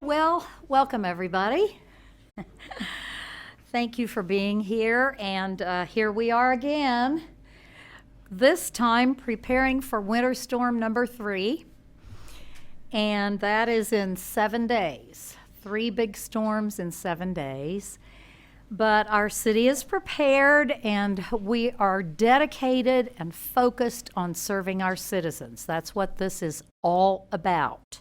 Well, welcome everybody. Thank you for being here, and here we are again. This time preparing for winter storm number 3, and that is in 7 days. 3 big storms in 7 days. But our city is prepared, and we are dedicated and focused on serving our citizens. That's what this is all about.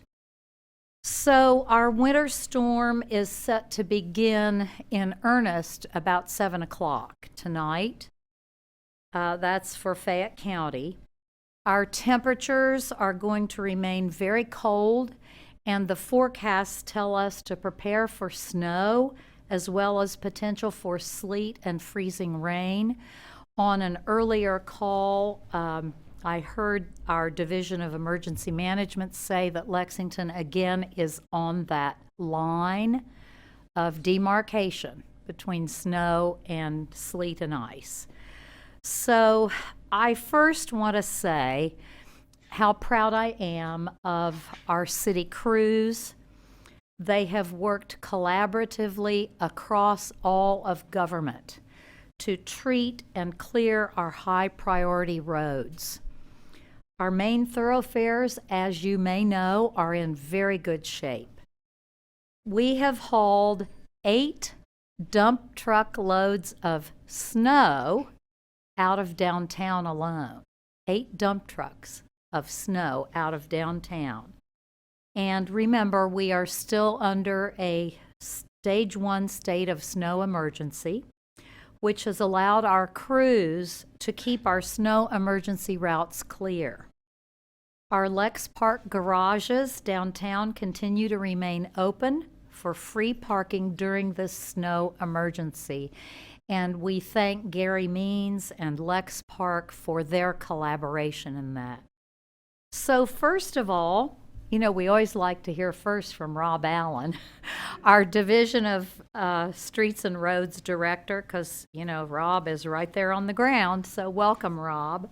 So our winter storm is set to begin in earnest about 7 o'clock tonight. That's for Fayette County. Our temperatures are going to remain very cold, and the forecasts tell us to prepare for snow as well as potential for sleet and freezing rain. On an earlier call, I heard our Division of Emergency Management say that Lexington again is on that line of demarcation between snow and sleet and ice. So I first want to say how proud I am of our city crews. They have worked collaboratively across all of government to treat and clear our high priority roads. Our main thoroughfares, as you may know, are in very good shape. We have hauled 8 dump truck loads of snow out of downtown alone. 8 dump trucks of snow out of downtown. And remember, we are still under a stage 1 state of snow emergency, which has allowed our crews to keep our snow emergency routes clear. Our Lex Park garages downtown continue to remain open for free parking during this snow emergency. And we thank Gary Means and Lex Park for their collaboration in that. So first of all, you know, we always like to hear first from Rob Allen, our Division of Streets and Roads Director, because, you know, Rob is right there on the ground. So welcome, Rob.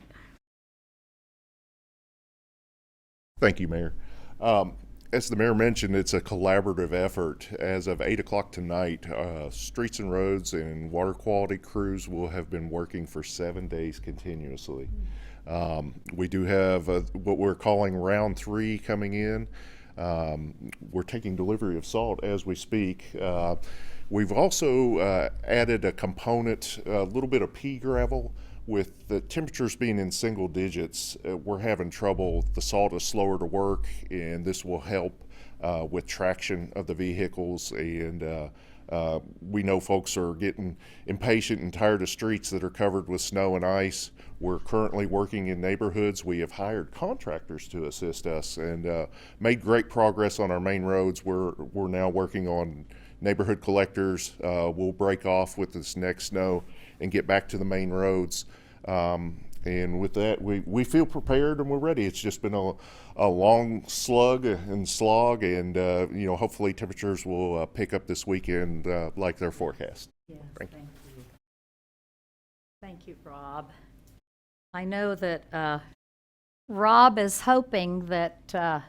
Thank you, Mayor. As the Mayor mentioned, it's a collaborative effort. As of 8 o'clock tonight, Streets and Roads and Water Quality crews will have been working for 7 days continuously. We do have what we're calling round 3 coming in. We're taking delivery of salt as we speak. We've also added a component, a little bit of pea gravel. With the temperatures being in single digits, we're having trouble. The salt is slower to work, and this will help with traction of the vehicles. And we know folks are getting impatient and tired of streets that are covered with snow and ice. We're currently working in neighborhoods. We have hired contractors to assist us and made great progress on our main roads. We're now working on neighborhood collectors. We'll break off with this next snow and get back to the main roads. And with that, we feel prepared and we're ready. It's just been a long slug, and you know, hopefully temperatures will pick up this weekend like their forecast. Yes, thank you. Thank you, Rob. I know that Rob is hoping that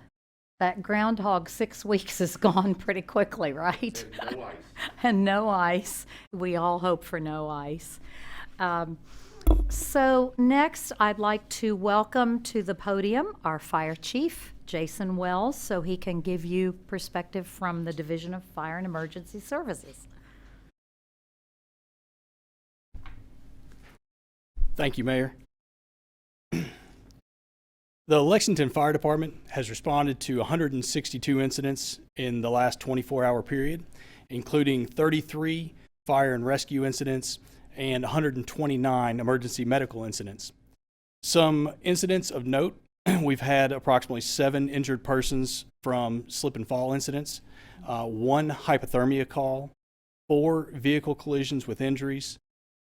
that groundhog 6 weeks is gone pretty quickly, right? And no ice. And no ice. We all hope for no ice. So next, I'd like to welcome to the podium our Fire Chief, Jason Wells, so he can give you perspective from the Division of Fire and Emergency Services. Thank you, Mayor. The Lexington Fire Department has responded to 162 incidents in the last 24-hour period, including 33 fire and rescue incidents and 129 emergency medical incidents. Some incidents of note, we've had approximately 7 injured persons from slip and fall incidents, 1 hypothermia call, 4 vehicle collisions with injuries,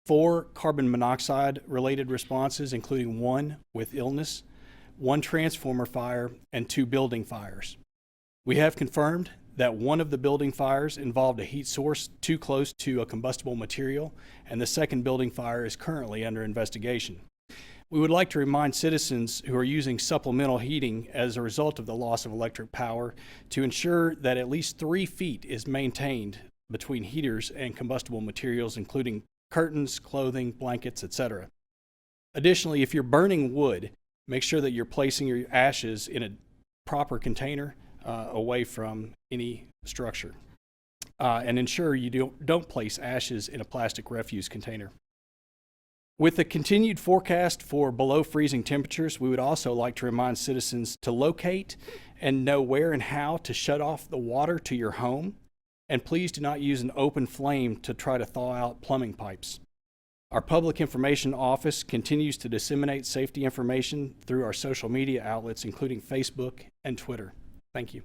4 carbon monoxide related responses, including 1 with illness, 1 transformer fire, and 2 building fires. We have confirmed that one of the building fires involved a heat source too close to a combustible material, and the second building fire is currently under investigation. We would like to remind citizens who are using supplemental heating as a result of the loss of electric power to ensure that at least 3 feet is maintained between heaters and combustible materials, including curtains, clothing, blankets, etc. Additionally, if you're burning wood, make sure that you're placing your ashes in a proper container away from any structure. And ensure you don't place ashes in a plastic refuse container. With the continued forecast for below freezing temperatures, we would also like to remind citizens to locate and know where and how to shut off the water to your home. And please do not use an open flame to try to thaw out plumbing pipes. Our public information office continues to disseminate safety information through our social media outlets, including Facebook and Twitter. Thank you.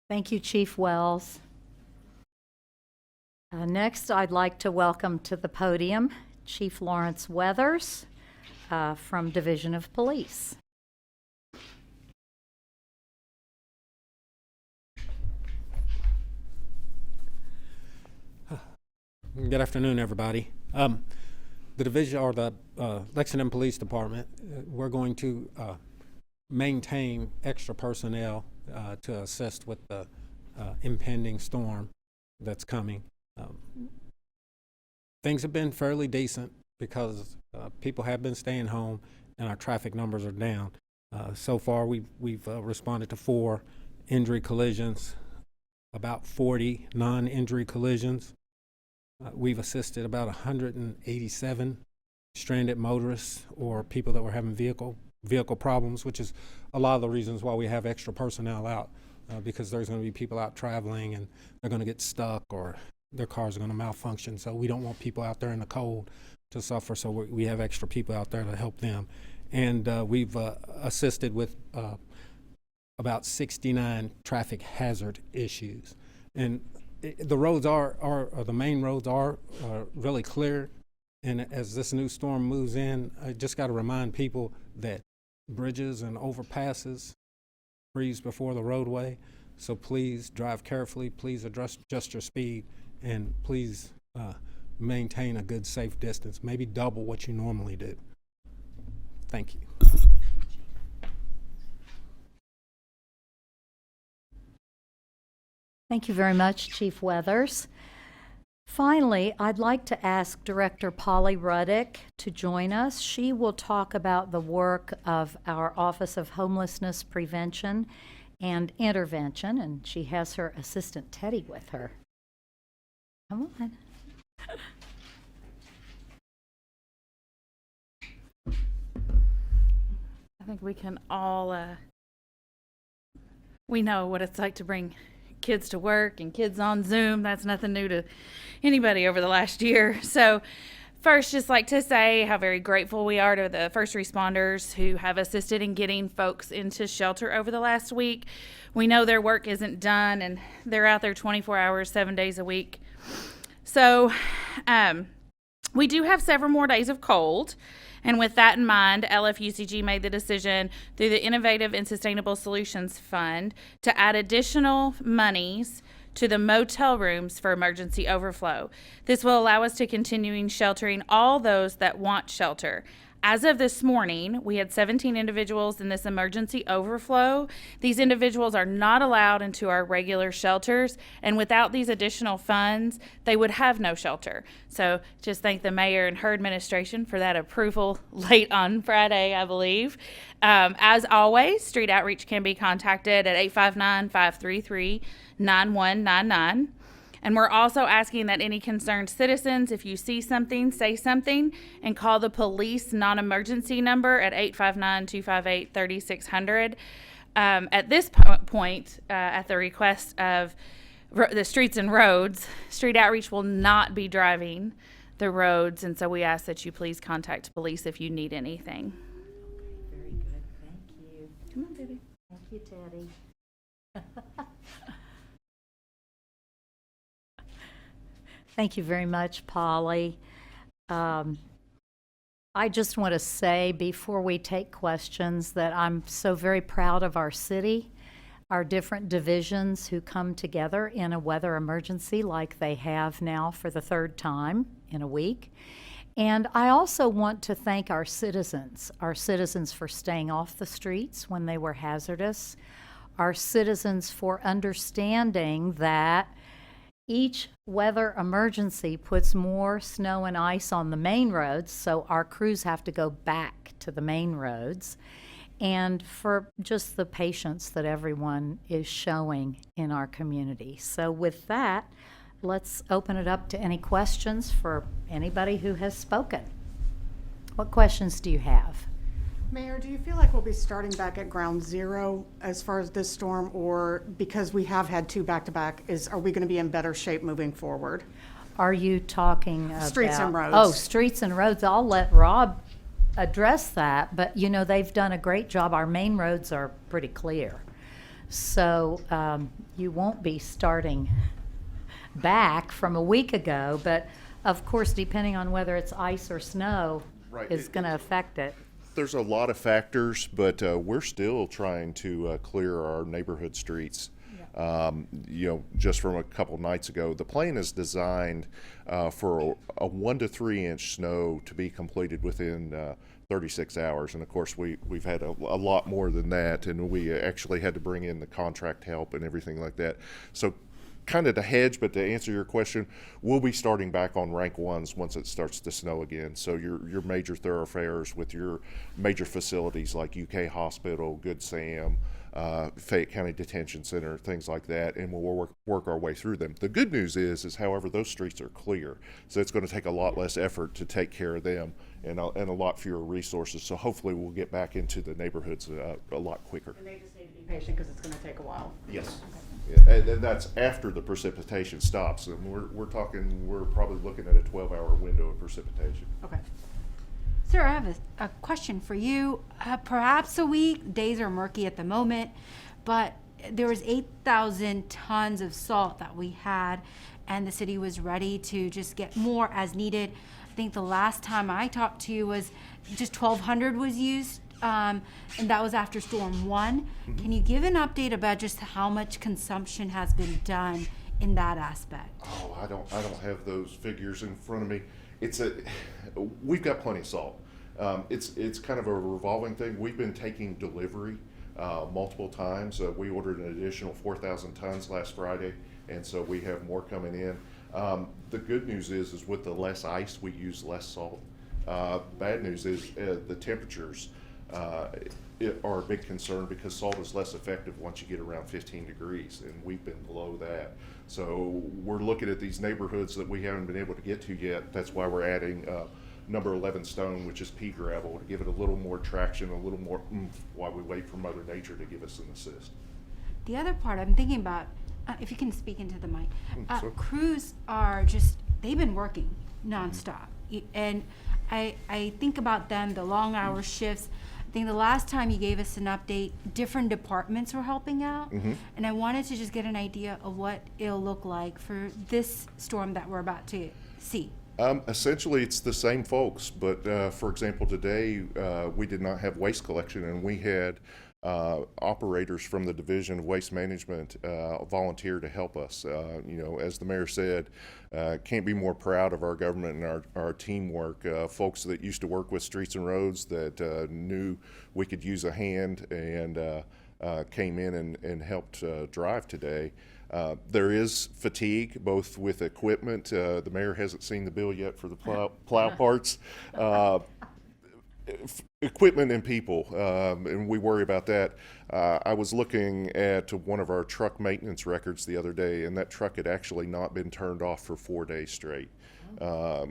Thank you, Chief Wells. Next, I'd like to welcome to the podium Chief Lawrence Weathers from Division of Police. Good afternoon, everybody. The division, or the Lexington Police Department, we're going to maintain extra personnel to assist with the impending storm that's coming. Things have been fairly decent because people have been staying home and our traffic numbers are down. So far, we've responded to 4 injury collisions, about 40 non-injury collisions. We've assisted about 187 stranded motorists or people that were having vehicle problems, which is a lot of the reasons why we have extra personnel out, because there's going to be people out traveling and they're going to get stuck or their cars are going to malfunction. So we don't want people out there in the cold to suffer, so we have extra people out there to help them. And we've assisted with about 69 traffic hazard issues. And the roads or the main roads are really clear. And as this new storm moves in, I just got to remind people that bridges and overpasses freeze before the roadway. So please drive carefully, please adjust your speed, and please maintain a good safe distance, maybe double what you normally do. Thank you. Thank you very much, Chief Weathers. Finally, I'd like to ask Director Polly Ruddick to join us. She will talk about the work of our Office of Homelessness Prevention and Intervention, and she has her assistant Teddy with her. Come on. I think we can all, we know what it's like to bring kids to work and kids on Zoom. That's nothing new to anybody over the last year. So first, just like to say how very grateful we are to the first responders who have assisted in getting folks into shelter over the last week. We know their work isn't done and they're out there 24 hours, 7 days a week. So we do have several more days of cold. And with that in mind, LFUCG made the decision through the Innovative and Sustainable Solutions Fund to add additional monies to the motel rooms for emergency overflow. This will allow us to continuing sheltering all those that want shelter. As of this morning, we had 17 individuals in this emergency overflow. These individuals are not allowed into our regular shelters, and without these additional funds, they would have no shelter. So just thank the mayor and her administration for that approval late on Friday, I believe. As always, street outreach can be contacted at 859-533-9199. And we're also asking that any concerned citizens, if you see something, say something, and call the police non-emergency number at 859-258-3600. At this point, at the request of the Streets and Roads, Street Outreach will not be driving the roads, and so we ask that you please contact police if you need anything. Very good. Thank you. Come on, baby. Thank you, Teddy. Thank you very much, Polly. I just want to say before we take questions that I'm so very proud of our city. our different divisions who come together in a weather emergency like they have now for the third time in a week. And I also want to thank our citizens for staying off the streets when they were hazardous, our citizens for understanding that each weather emergency puts more snow and ice on the main roads, so our crews have to go back to the main roads, and for just the patience that everyone is showing in our community. So with that, let's open it up to any questions for anybody who has spoken. What questions do you have? Mayor, do you feel like we'll be starting back at ground zero as far as this storm, or because we have had two back-to-back, are we going to be in better shape moving forward? Are you talking about? Streets and roads. Oh, streets and roads. I'll let Rob address that, but you know, they've done a great job. Our main roads are pretty clear. So you won't be starting back from a week ago, but of course, depending on whether it's ice or snow, Right. is going to affect it. There's a lot of factors, but we're still trying to clear our neighborhood streets. Just from a couple nights ago, the plan is designed for a 1 to 3 inch snow to be completed within 36 hours. And of course, we've had a lot more than that, and we actually had to bring in the contract help and everything like that. So kind of to hedge, but to answer your question, we'll be starting back on rank ones once it starts to snow again. So your major thoroughfares with your major facilities like UK Hospital, Good Sam, Fayette County Detention Center, things like that, and we'll work our way through them. The good news is however, those streets are clear, so it's going to take a lot less effort to take care of them and a lot fewer resources. So hopefully we'll get back into the neighborhoods a lot quicker. And they just need to be patient because it's going to take a while. Yes. Yeah, and then that's after the precipitation stops, and we're probably looking at a 12-hour window of precipitation. Okay. Sir, I have a question for you. Perhaps a week, days are murky at the moment, but there was 8,000 tons of salt that we had, and the city was ready to just get more as needed. I think the last time I talked to you was just 1,200 was used, and that was after Storm 1. Mm-hmm. Can you give an update about just how much consumption has been done in that aspect? Oh, I don't have those figures in front of me. We've got plenty of salt. It's kind of a revolving thing. We've been taking delivery multiple times. We ordered an additional 4,000 tons last Friday, and so we have more coming in. The good news is with the less ice, we use less salt. Bad news is the temperatures are a big concern because salt is less effective once you get around 15 degrees, and we've been below that. So we're looking at these neighborhoods that we haven't been able to get to yet. That's why we're adding number 11 stone, which is pea gravel, to give it a little more traction, a little more oomph while we wait for Mother Nature to give us an assist. The other part I'm thinking about, if you can speak into the mic, Sure. crews are they've been working nonstop. And I think about them, the long hour shifts. I think the last time you gave us an update, different departments were helping out. Mm-hmm. And I wanted to just get an idea of what it'll look like for this storm that we're about to see. Essentially, it's the same folks, but for example, today we did not have waste collection, and we had operators from the Division of Waste Management volunteer to help us. As the mayor said, can't be more proud of our government and our teamwork. Folks that used to work with streets and roads that knew we could use a hand and came in and helped drive today. There is fatigue, both with equipment. The mayor hasn't seen the bill yet for the plow parts. Equipment and people, and we worry about that. I was looking at one of our truck maintenance records the other day, and that truck had actually not been turned off for 4 days straight,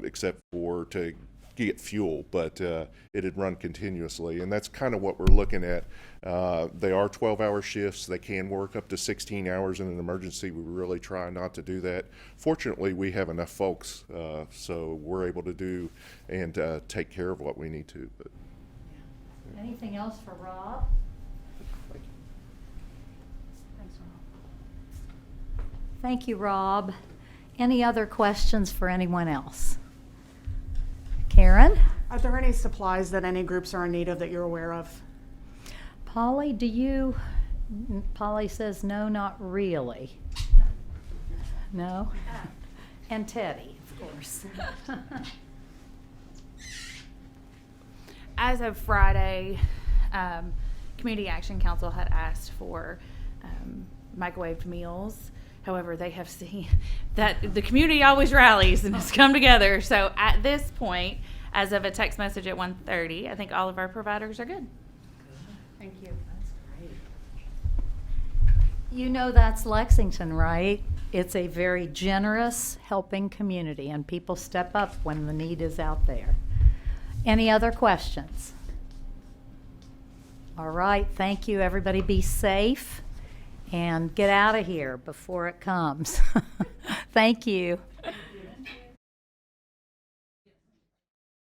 except for to get fuel, but it had run continuously, and that's kind of what we're looking at. They are 12-hour shifts. They can work up to 16 hours in an emergency. We really try not to do that. Fortunately, we have enough folks, so we're able to do and take care of what we need to. But Anything else for Rob? Thanks, Rob. Thank you, Rob. Any other questions for anyone else? Karen? Are there any supplies that any groups are in need of that you're aware of? Polly, do you Polly says, no, not really. No? And Teddy, of course. As of Friday, Community Action Council had asked for microwaved meals. However, they have seen that the community always rallies and has come together. So at this point, as of a text message at 1:30, I think all of our providers are good. Thank you. You know that's Lexington, right? It's a very generous, helping community, and people step up when the need is out there. Any other questions? All right, thank you. Everybody be safe and get out of here before it comes. Thank you.